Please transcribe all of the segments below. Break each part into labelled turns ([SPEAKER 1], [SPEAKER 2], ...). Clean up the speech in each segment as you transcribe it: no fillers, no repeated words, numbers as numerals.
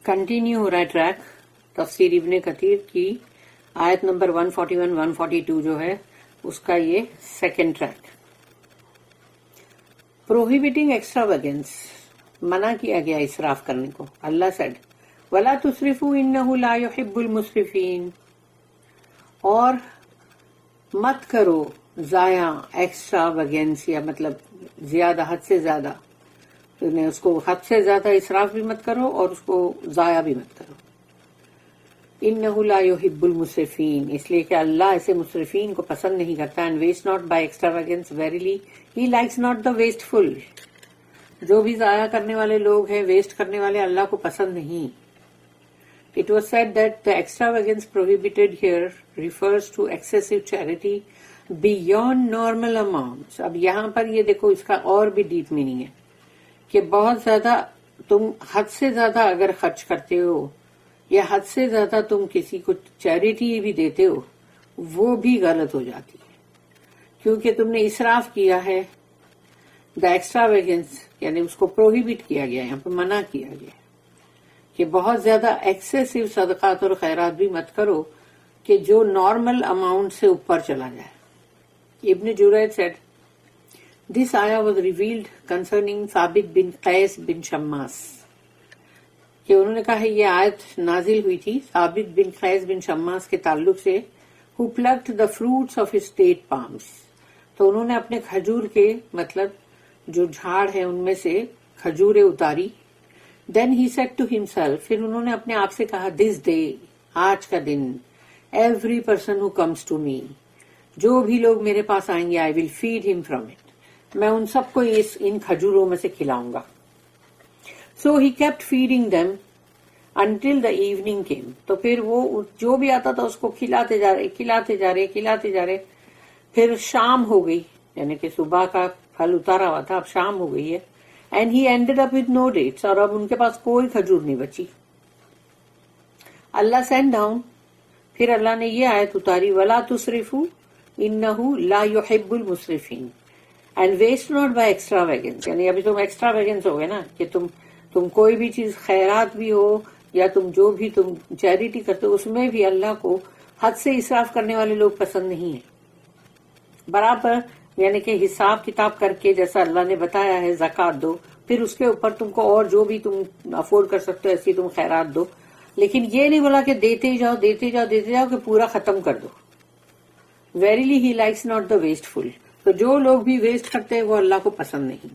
[SPEAKER 1] Continue ہو رہا ہے track تفسیر ابن کثیر کی آیت نمبر 141 142 جو ہے اس کا یہ سیکنڈ ٹریک. پروہیبٹنگ ایکسٹراویگنس، منع کیا گیا اسراف کرنے کو. اللہ سیڈ وَلَا تُسْرِفُوا إِنَّهُ لَا يُحِبُّ الْمُسْرِفِينَ، اور مت کرو ضائع ایکسٹراویگنس، یا مطلب زیادہ، حد سے زیادہ، اس کو حد سے زیادہ اسراف بھی مت کرو اور اس کو ضائع بھی مت کرو. إِنَّهُ لَا يُحِبُّ الْمُسْرِفِينَ، اس لیے کہ اللہ ایسے مسرفین کو پسند نہیں کرتا. And waste not by extravagance، verily he likes not the wasteful. جو بھی ضائع کرنے والے لوگ ہیں، ویسٹ کرنے والے، اللہ کو پسند نہیں. It was said that the extravagance prohibited here refers to excessive charity beyond normal amounts. اب یہاں پر یہ دیکھو، اس کا اور بھی ڈیپ میننگ ہے کہ بہت زیادہ تم حد سے زیادہ اگر خرچ کرتے ہو، یا حد سے زیادہ تم کسی کو چیریٹی بھی دیتے ہو، وہ بھی غلط ہو جاتی ہے، کیونکہ تم نے اسراف کیا ہے. دا ایکسٹراویگنس یعنی اس کو پروہیبٹ کیا گیا، یہاں پہ منع کیا گیا کہ بہت زیادہ ایکسیسو صدقات اور خیرات بھی مت کرو کہ جو نارمل اماؤنٹ سے اوپر چلا جائے. ابن جریج said this ayah was revealed concerning ثابت بن قیس بن شماس، کہ انہوں نے کہا ہے یہ آیت نازل ہوئی تھی ثابت بن قیس بن شماس کے تعلق سے. who plucked the fruits of his date palms، تو انہوں نے اپنے کھجور کے مطلب جو جھاڑ ہے ان میں سے کھجوریں اتاری. then he said to himself، پھر انہوں نے اپنے آپ سے کہا this day، آج کا دن، every person who comes to me، جو بھی لوگ میرے پاس آئیں گے I will feed him from it، میں ان سب کو ان کھجوروں میں سے کھلاؤں گا. So he kept feeding them until the evening came، تو پھر وہ جو بھی آتا تھا اس کو کھلاتے جا رہے. پھر شام ہو گئی، یعنی کہ صبح کا پھل اتارا ہوا تھا، اب شام ہو گئی ہے. And he ended up with no dates، اور اب ان کے پاس کوئی کھجور نہیں بچی. اللہ sent down، پھر اللہ نے یہ آیت اتاری وَلَا تُسْرِفُوا إِنَّهُ لَا يُحِبُّ الْمُسْرِفِينَ and waste not by extravagance. یعنی ابھی تم ایکسٹراویگنس ہو گئے نا، کہ تم کوئی بھی چیز خیرات بھی ہو یا تم جو بھی تم چیریٹی کرتے ہو، اس میں بھی اللہ کو حد سے اسراف کرنے والے لوگ پسند نہیں ہیں. برابر یعنی کہ حساب کتاب کر کے جیسا اللہ نے بتایا ہے زکوٰۃ دو، پھر اس کے اوپر تم کو اور جو بھی تم افورڈ کر سکتے ہو ایسی تم خیرات دو. لیکن یہ نہیں بولا کہ دیتے جاؤ کہ پورا ختم کر دو. Verily he likes not the wasteful, تو جو لوگ بھی ویسٹ کرتے ہیں وہ اللہ کو پسند نہیں.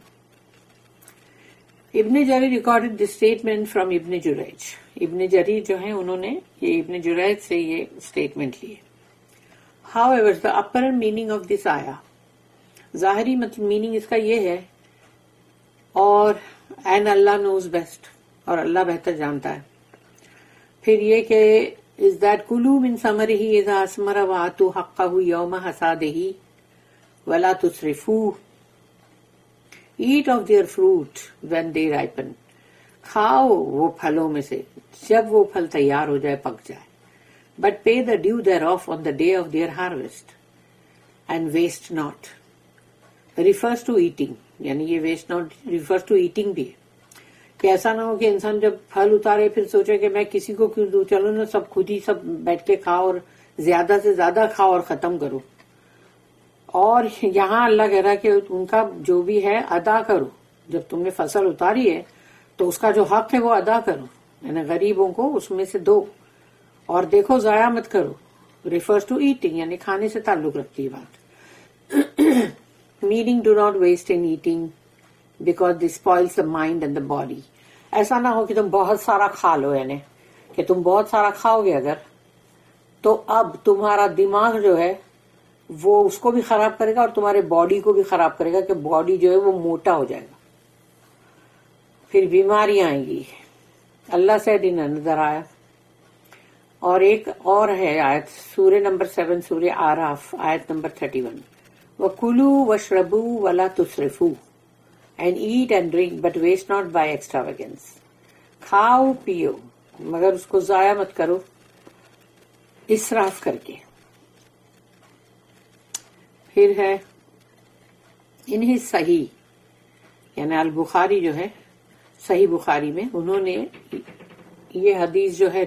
[SPEAKER 1] ابن جریر ریکارڈڈ دس اسٹیٹمنٹ فرام ابن جریج. ابن جریر جو ہیں انہوں نے یہ ابن جریج سے یہ اسٹیٹمنٹ لی ہے. However, the upper meaning of this ayah، ظاہری میننگ اس کا یہ ہے، اور and اللہ knows best، اور اللہ بہتر جانتا ہے. پھر یہ کہ is that كُلُوا مِن ثَمَرِهِ إِذَا أَثْمَرَ وَآتُوا حَقَّهُ يَوْمَ حَصَادِهِ وَلَا تُسْرِفُوا. Eat of their fruit when they ripen، کھاؤ وہ پھلوں میں سے جب وہ پھل تیار ہو جائے، پک جائے. But pay the due thereof on the day of their harvest and waste not. Refers to eating، یعنی یہ waste not refers to eating بھی ہے، کہ ایسا نہ ہو کہ انسان جب پھل اتارے پھر سوچے کہ میں کسی کو کیوں دوں، چلو نا سب خود ہی سب بیٹھ کے کھاؤ اور زیادہ سے زیادہ کھاؤ اور ختم کرو. اور یہاں اللہ کہہ رہا ہے کہ ان کا جو بھی ہے ادا کرو. جب تم نے فصل اتاری ہے تو اس کا جو حق ہے وہ ادا کرو، یعنی غریبوں کو اس میں سے دو، اور دیکھو ضائع مت کرو. ریفرز ٹو ایٹنگ یعنی کھانے سے تعلق رکھتی ہے بات. meaning do not waste in eating because this spoils the mind and the body. ایسا نہ ہو کہ تم بہت سارا کھا لو، یعنی کہ تم بہت سارا کھاؤ گے اگر تو اب تمہارا دماغ جو ہے وہ اس کو بھی خراب کرے گا اور تمہارے باڈی کو بھی خراب کرے گا، کہ باڈی جو ہے وہ موٹا ہو جائے گا، پھر بیماریاں آئیں گی. اللہ سے in another آیا. اور ایک اور ہے آیت سورہ نمبر 7 سورہ آراف آیت نمبر 31 وَكُلُوا وَاشْرَبُوا وَلَا تُسْرِفُوا and eat and drink but waste not by extravagance. کھاؤ پیو مگر اس کو ضائع مت کرو اسراف کر کے. پھر ہے انہیں صحیح یعنی البخاری جو ہے صحیح بخاری میں انہوں نے یہ حدیث جو ہے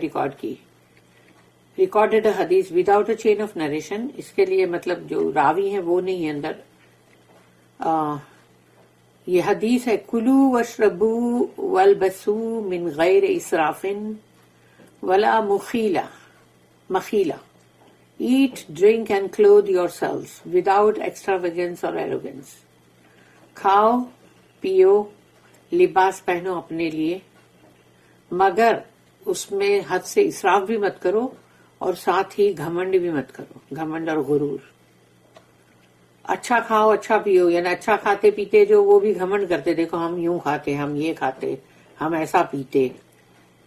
[SPEAKER 1] ریکارڈڈ حدیث without a chain of narration, اس کے لیے مطلب جو راوی ہیں وہ نہیں ہے اندر. یہ حدیث ہے کلو واشربو والبسو من غیر اسراف ولا مخیلہ. Eat, drink and clothe yourselves without extravagance or arrogance. کھاؤ پیو لباس پہنو اپنے لیے، مگر اس میں حد سے اسراف بھی مت کرو اور ساتھ ہی گھمنڈ بھی مت کرو، گھمنڈ اور غرور. اچھا کھاؤ اچھا پیو، یعنی اچھا کھاتے پیتے جو وہ بھی گھمنڈ کرتے، دیکھو ہم یوں کھاتے، ہم یہ کھاتے، ہم ایسا پیتے.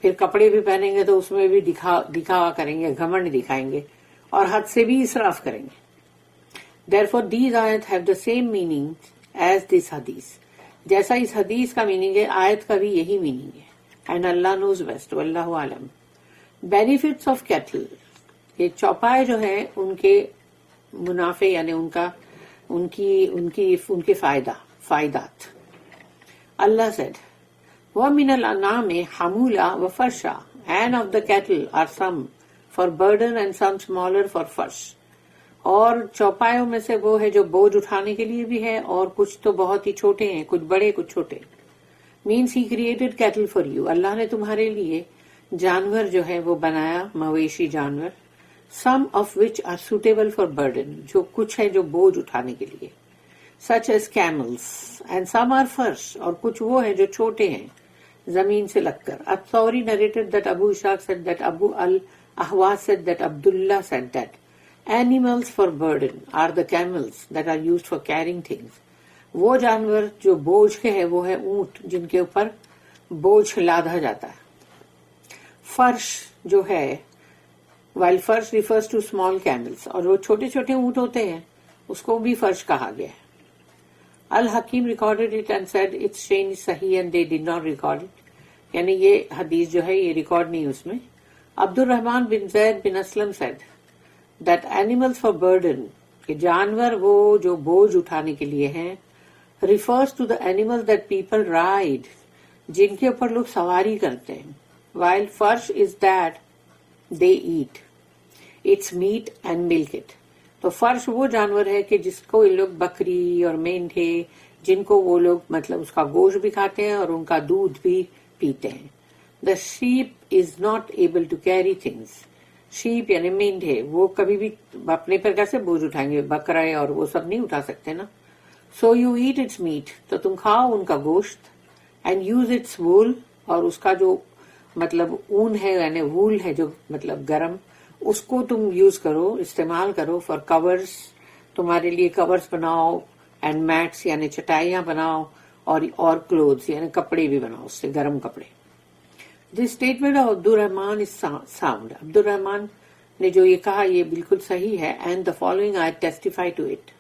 [SPEAKER 1] پھر کپڑے بھی پہنیں گے تو اس میں بھی دکھاوا کریں گے، گھمنڈ دکھائیں گے اور حد سے بھی اسراف کریں گے. Therefore these ayat have the same meaning as this hadith. جیسا اس حدیث کا میننگ ہے آیت کا بھی یہی میننگ ہے. And Allah knows best. واللہ عالم. Benefits of cattle. یہ چوپائے جو ہیں ان کے منافع یعنی ان کے فائدات. اللہ said وَمِنَ الْأَنْعَامِ حَمُولًا وَفَرْشًا, and of the cattle are some for burden and some smaller for فرش. اور چوپایوں میں سے وہ ہے جو بوجھ اٹھانے کے لیے بھی ہے اور کچھ تو بہت ہی چھوٹے ہیں، کچھ بڑے کچھ چھوٹے. Means he created cattle for you. اللہ نے تمہارے لیے جانور جو ہے وہ بنایا، مویشی جانور. Some of which are suitable for burden, جو کچھ ہے جو بوجھ اٹھانے کے لیے. Such as camels and some are فرش, اور کچھ وہ ہے جو چھوٹے ہیں زمین سے لگ کر. Al-Thawri narrated that Abu Ishaq said that Abu al-Ahwas said that Abdullah said that animals for burden are the camels that are used for carrying things. وہ جانور جو بوجھ کے ہے وہ ہے اونٹ جن کے اوپر بوجھ لادا جاتا ہے. فرش جو ہے while فرش refers to small camels, اور وہ چھوٹے چھوٹے اونٹ ہوتے ہیں اس کو بھی فرش کہا گیا ہے. الحکیم recorded it and said its chain is sahih and they did not record it. یعنی یہ حدیث جو ہے یہ ریکارڈ نہیں اس میں. عبد الرحمن بن زید بن Aslam said that animals for burden, کہ جانور وہ جو بوجھ اٹھانے کے لیے ہیں, refers to the animals that people ride, جن کے اوپر لوگ سواری کرتے ہیں. while فرش is that they eat its meat and milk it. تو فرش وہ جانور ہے کہ جس کو یہ لوگ بکری اور مینڈھے جن کو وہ لوگ مطلب اس کا گوشت بھی کھاتے ہیں اور ان کا دودھ بھی پیتے ہیں. The sheep is not able to carry things. Shape یعنی مینڈھے وہ کبھی بھی اپنے پر کیسے بوجھ اٹھائیں گے، بکرے اور وہ سب نہیں اٹھا سکتے نا. So you eat its meat, تو تم کھاؤ ان کا گوشت. اینڈ یوز اٹس وول, اور اس کا جو مطلب اون ہے یعنی وول ہے جو مطلب گرم, اس کو تم یوز کرو استعمال کرو فار کورز, تمہارے لیے کورز بناؤ. اینڈ میٹس یعنی چٹائیاں بناؤ, اور کلوتھس یعنی کپڑے بھی بناؤ اس سے گرم کپڑے. This statement of Abdul Rahman is sound. عبد الرحمان نے جو یہ کہا یہ بالکل صحیح ہے. اینڈ دا فالوئنگ آیت ٹیسٹیفائی ٹو اٹ.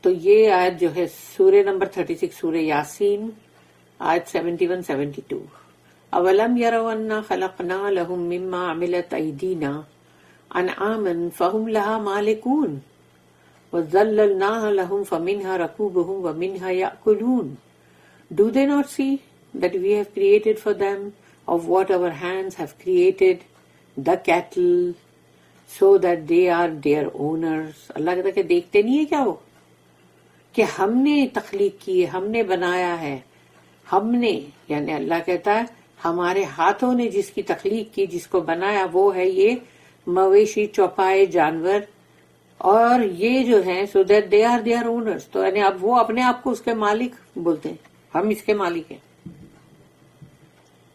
[SPEAKER 1] تو یہ آیت جو ہے سورہ نمبر 36 سورہ یاسین آیت 71-72. اولم یروا انا خلقنا لهم مما عملت ایدینا انعاما فهم لها مالکون وذللناها لهم فمنها ركوبهم ومنها يأكلون. Do they not see that we have created for them of what our hands have created the cattle so that they are their owners. اللہ کہتا ہے کہ دیکھتے نہیں ہے کیا وہ کہ ہم نے تخلیق کی ہے, ہم نے بنایا ہے, ہم نے یعنی اللہ کہتا ہے ہمارے ہاتھوں نے جس کی تخلیق کی, جس کو بنایا وہ ہے یہ مویشی چوپائے جانور, اور یہ جو ہیں so that they are their owners, تو یعنی اب وہ اپنے آپ کو اس کے مالک بولتے ہیں, ہم اس کے مالک ہیں.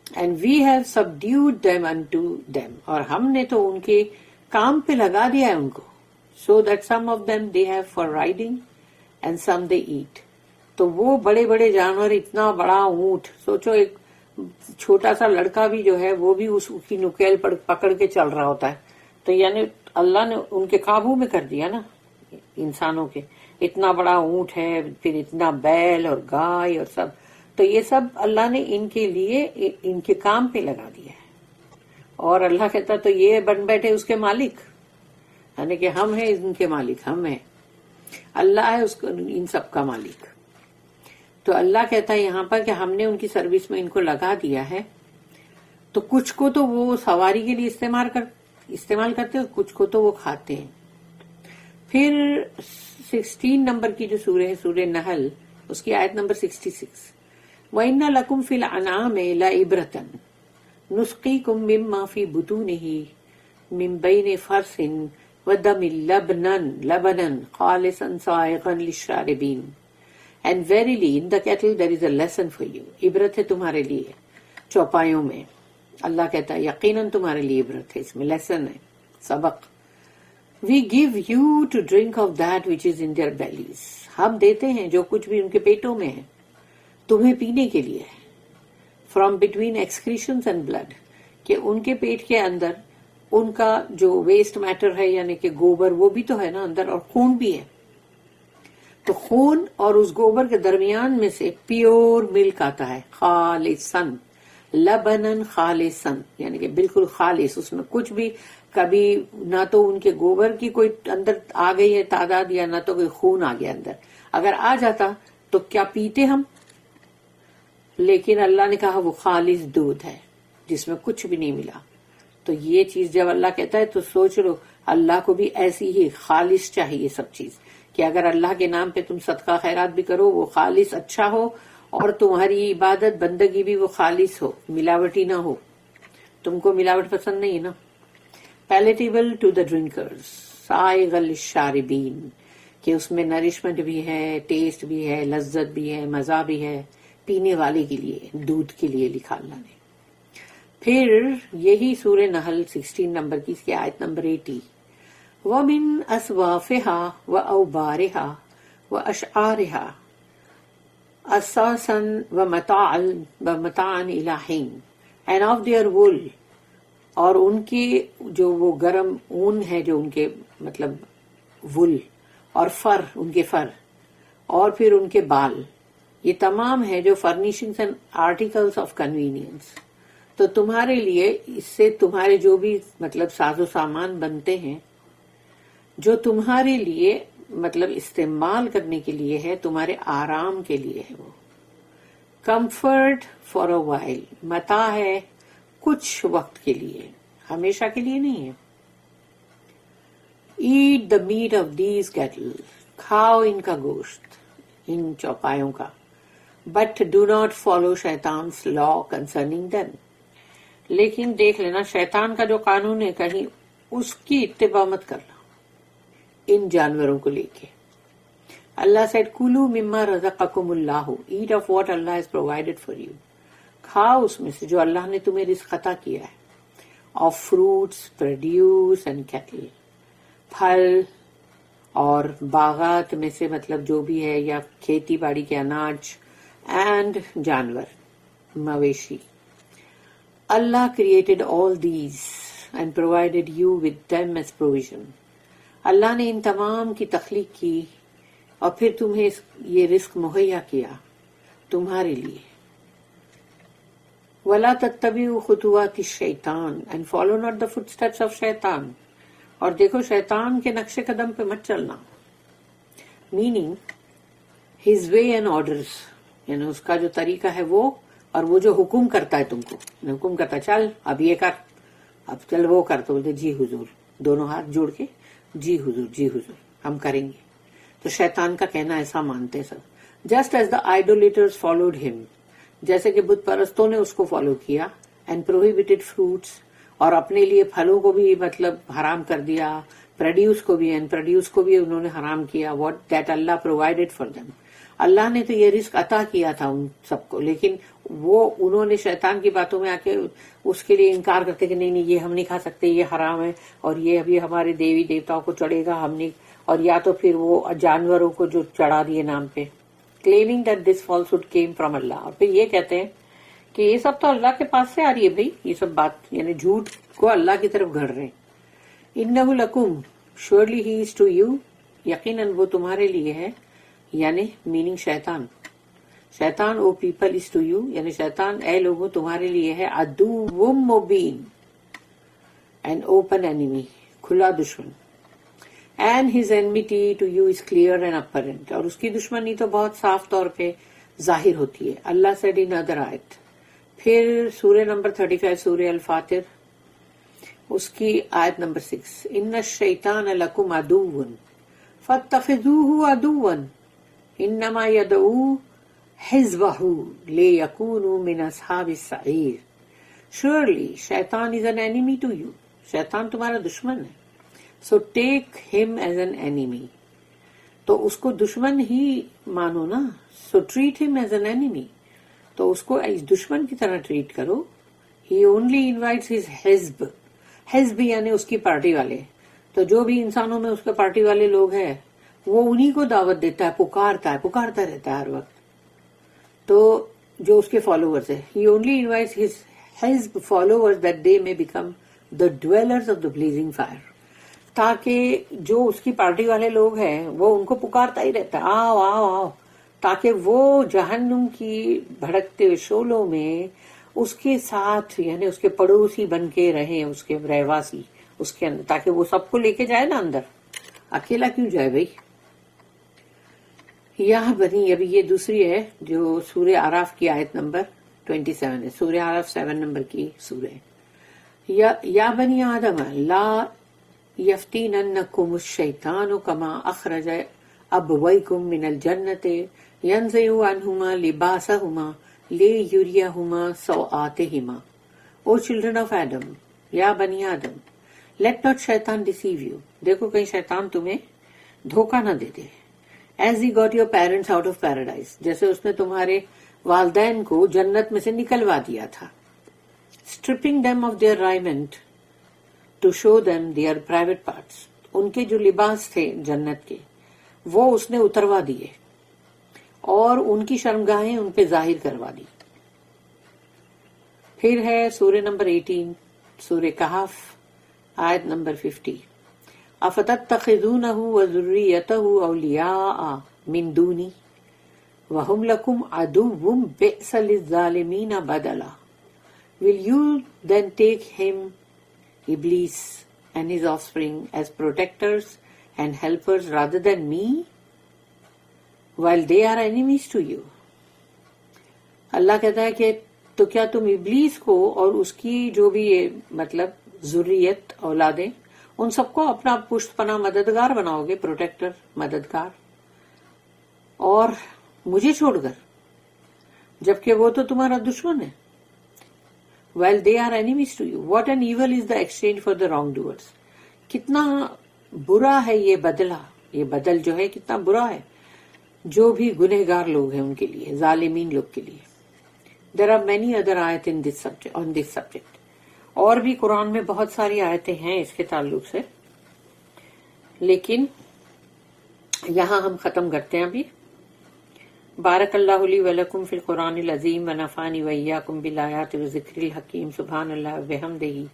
[SPEAKER 1] And we have subdued them unto them, اور ہم نے تو ان کے کام پہ لگا دیا ہے ان کو. So that some of them they have for riding and some they eat. تو وہ بڑے بڑے جانور, اتنا بڑا اونٹ, سوچو ایک چھوٹا سا لڑکا بھی جو ہے وہ بھی اس کی نکیل پکڑ کے چل رہا ہوتا ہے. تو یعنی اللہ نے ان کے قابو میں کر دیا نا انسانوں کے. اتنا بڑا اونٹ ہے, پھر اتنا بیل اور گائے اور سب, تو یہ سب اللہ نے ان کے لیے ان کے کام پہ لگا دیا ہے. اور اللہ کہتا تو یہ بن بیٹھے اس کے مالک, یعنی کہ ہم ہیں ان کے مالک, ہم ہیں, اللہ ہے اس کو ان سب کا مالک. تو اللہ کہتا ہے یہاں پر کہ ہم نے ان کی سروس میں ان کو لگا دیا ہے. تو کچھ کو تو وہ سواری کے لیے استعمال کرتے ہیں، کچھ کو تو وہ کھاتے ہیں. پھر 16 نمبر کی جو سورہ ہے سورہ نحل، اس کی آیت نمبر 66، وَإِنَّ لَكُمْ فِي الْأَنْعَامِ لَعِبْرَةً نُسْقِيكُم مِّمَّا فِي بُطُونِهِ مِن بَيْنِ فَرْثٍ وَدَمٍ لَبَنًا خَالِصًا سَائِغًا لِلشَّارِبِينَ. And verily in the kettle there is a lesson for you. عبرت ہے تمہارے لیے چوپایوں میں. اللہ کہتا ہے یقیناً تمہارے لیے عبرت ہے، اس میں لیسن ہے، سبق. We give you to drink of that which is in their bellies. ہم دیتے ہیں جو کچھ بھی ان کے پیٹوں میں ہے تمہیں پینے کے لیے ہے. From between excretions and blood. کہ ان کے پیٹ کے اندر ان کا جو ویسٹ میٹر ہے یعنی کہ گوبر وہ بھی تو ہے نا اندر، اور خون بھی ہے. تو خون اور اس گوبر کے درمیان میں سے پیور ملک آتا ہے، خالصاً، لبنن خالصاً، یعنی کہ بالکل خالص. اس میں کچھ بھی کبھی نہ تو ان کے گوبر کی کوئی اندر آ گئی ہے تعداد یا نہ تو کوئی خون آ گیا اندر. اگر آ جاتا تو کیا پیتے ہم؟ لیکن اللہ نے کہا وہ خالص دودھ ہے جس میں کچھ بھی نہیں ملا. تو یہ چیز جب اللہ کہتا ہے تو سوچ لو اللہ کو بھی ایسی ہی خالص چاہیے سب چیز، کہ اگر اللہ کے نام پہ تم صدقہ خیرات بھی کرو وہ خالص اچھا ہو، اور تمہاری عبادت بندگی بھی وہ خالص ہو، ملاوٹی نہ ہو. تم کو ملاوٹ پسند نہیں ہے نا. پیلیٹیبل ٹو دا ڈرنکرز سائغ للشاربین، کہ اس میں نرشمنٹ بھی ہے، ٹیسٹ بھی ہے، لذت بھی ہے، مزہ بھی ہے پینے والے کے لیے، دودھ کے لیے لکھا اللہ نے. پھر یہی سورہ نحل 16 نمبر کی، اس کی آیت نمبر 80، وَمِنْ أَصْوَافِهَا وَأَوْبَارِهَا وَأَشْعَارِهَا أَثَاثًا وَمَتَاعًا إِلَىٰ حِينٍ. And of their wool، اور ان کے جو وہ گرم اون ہے جو ان کے مطلب وول، اور فر، ان کے فر، اور پھر ان کے بال، یہ تمام ہے جو فرنیشنگز اینڈ آرٹیکلس آف کنوینئنس. تو تمہارے لیے اس سے تمہارے جو بھی مطلب ساز و سامان بنتے ہیں جو تمہارے لیے مطلب استعمال کرنے کے لیے ہے، تمہارے آرام کے لیے ہے. وہ کمفرٹ فار اے وائل، متاع ہے کچھ وقت کے لیے، ہمیشہ کے لیے نہیں ہے. Eat the meat of these cattle, کھاؤ ان کا گوشت، ان چوپایوں کا. بٹ ڈو ناٹ فالو شیطان's لا کنسرننگ them. لیکن دیکھ لینا شیطان کا جو قانون ہے کہیں اس کی اتباع مت کرنا ان جانوروں کو لے کے. اللہ said کلو مما رزقکم اللہ، eat of what Allah has provided for you. کھاؤ اس میں سے جو اللہ نے تمہیں رزق عطا کیا ہے. Of fruits produce and cattle, پھل اور باغات میں سے مطلب جو بھی ہے، یا کھیتی باڑی کے اناج، اینڈ جانور مویشی. Allah created all these and provided you with them as provision. اللہ نے ان تمام کی تخلیق کی اور پھر تمہیں یہ رزق مہیا کیا تمہارے لیے. وَلَا تَتَّبِعُوا خُطُوَاتِ الشَّيْطَانِ and follow not the footsteps of شیطان. اور دیکھو شیطان کے نقش قدم پہ مت چلنا. meaning his way and orders، یعنی اس کا جو طریقہ ہے وہ، اور وہ جو حکم کرتا ہے تم کو، حکم کرتا ہے چل اب یہ کر، اب چل وہ کر، تو بولتے جی حضور، دونوں ہاتھ جوڑ کے جی حضور جی حضور ہم کریں گے. تو شیطان کا کہنا ایسا مانتے سب. جسٹ ایز دا آئیڈولیٹرز فالوڈ ہم، جیسے کہ بت پرستوں نے اس کو فالو کیا. اینڈ پروہیبٹڈ فروٹس، اور اپنے لیے پھلوں کو بھی مطلب حرام کر دیا. پروڈیوس کو بھی، اینڈ پروڈیوس کو بھی انہوں نے حرام کیا. What that Allah provided for them. اللہ نے تو یہ رزق عطا کیا تھا ان سب کو، لیکن وہ انہوں نے شیطان کی باتوں میں آ کے اس کے لیے انکار کرتے کہ نہیں نہیں یہ ہم نہیں کھا سکتے، یہ حرام ہے، اور یہ ابھی ہمارے دیوی دیوتاؤں کو چڑھے گا، ہم نہیں. اور یا تو پھر وہ جانوروں کو جو چڑھا دیے نام پہ، claiming that this falsehood came from Allah. اور پھر یہ کہتے ہیں کہ یہ سب تو اللہ کے پاس سے آ رہی ہے بھائی، یہ سب بات یعنی جھوٹ کو اللہ کی طرف گھڑ رہے ہیں. إِنَّهُ لَكُمْ surely he is to you، یقیناً وہ تمہارے لیے ہے، یعنی میننگ شیطان. شیطان او پیپل از ٹو یو، یعنی شیطان اے لوگوں تمہارے لیے ہے عدو مبین، این اوپن اینیمی، کھلا دشمن. And his enmity to you is clear and apparent, اور اس کی دشمنی تو بہت صاف طور پہ ظاہر ہوتی ہے. اللہ said in other آیت. پھر سورہ نمبر 35 سورہ الفاتر، اس کی آیت نمبر 6، ان الشیطان لکم عدو فاتخذوہ عدوا انما یدعو حزبہ لیکونوا من اصحاب السعیر. Surely shaitan is an enemy to you. شیطان تمہارا دشمن ہے. So take him as an enemy. تو اس کو دشمن ہی مانو نا. So treat him as an enemy. تو اس کو اس دشمن کی طرح ٹریٹ کرو. He only invites his حزب. حزب یعنی اس کی پارٹی والے. تو جو بھی انسانوں میں اس کے پارٹی والے لوگ ہیں وہ انہی کو دعوت دیتا ہے، پکارتا رہتا ہے ہر وقت. تو جو اس کے فالوورز ہیں، He only invites his حزب followers that they may become the dwellers of the blazing fire. تاکہ جو اس کی پارٹی والے لوگ ہیں وہ ان کو پکارتا ہی رہتا ہے، آؤ آؤ آؤ، تاکہ وہ جہنم کی بھڑکتے ہوئے شعلوں میں اس کے ساتھ یعنی اس کے پڑوسی بن کے رہیں، اس کے رہواسی اس کے اندر، تاکہ وہ سب کو لے کے جائے نا اندر. اکیلا کیوں جائے بھائی. یا بنی، ابھی یہ دوسری ہے جو سورہ اعراف کی آیت نمبر 27 ہے. سورہ اعراف 7 نمبر کی سورہ ہے. یا بنی آدم لا یفتیننکم الشیطان کما اخرج ابویکم من الجنۃ ینزع عنہما لباسہما لیریہما سوآتہما. او چلڈرن آف ایڈم، یا بنی آدم، لیٹ ناٹ شیطان ڈیسیو یو. دیکھو کہیں شیطان تمہیں دھوکہ نہ دے دے. As he got your parents out of paradise, جیسے اس نے تمہارے والدین کو جنت میں سے نکلوا دیا تھا. stripping them of their raiment to show them their private parts. ان کے جو لباس تھے جنت کے وہ اس نے اتروا دیے اور ان کی شرمگاہیں ان پہ ظاہر کروا دی. پھر ہے سورہ نمبر 18 سورہ کہف آیت نمبر 50. افتتخذونہ وذریتہ اولیاء من دونی وَهُمْ لَكُمْ عَدُوٌّ بِئْسَ لِلظَّالِمِينَ بَدَلًا. Will you then take him, Iblis, and his offspring as protectors and helpers rather than me, while they are enemies to you? اللہ کہتا ہے کہ تو کیا تم ابلیس کو اور اس کی جو بھی مطلب ذریت اولادیں ان سب کو اپنا پشت پناہ مددگار بناؤ گے، پروٹیکٹر مددگار، اور مجھے چھوڑ کر، جبکہ وہ تو تمہارا دشمن ہے. while they are enemies to you. What an evil is the exchange for the wrongdoers. کتنا برا ہے یہ بدلہ، یہ بدل جو ہے کتنا برا ہے جو بھی گنہگار لوگ ہیں ان کے لیے، ظالمین لوگ کے لیے. There are many other آیت on this subject. اور بھی قرآن میں بہت ساری آیتیں ہیں اس کے تعلق سے، لیکن یہاں ہم ختم کرتے ہیں ابھی. بارک اللہ لی ولکم فی القرآن العظیم ونفعنی وإیاکم بالآیات والذکر الحکیم. سبحان اللہ وبحمدہ،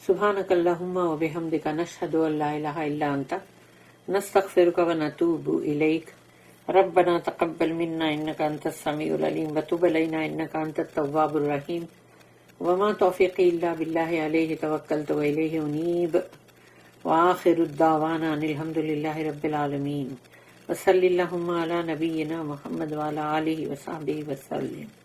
[SPEAKER 1] سبحانک اللہم وبحمدک، نشہد ان لا الہ الا انت، نستغفرک ونتوب الیک. ربنا تقبل منا انک انت السمیع العلیم وتب علینا انک انت التواب الرحیم. وما توفیقی الا باللہ علیہ توکلت والیہ انیب. وآخر الدعوانا ان الحمد للہ رب العالمین. وصلی اللہم علی نبینا محمد وعلی آلہ وصحبہ وسلم.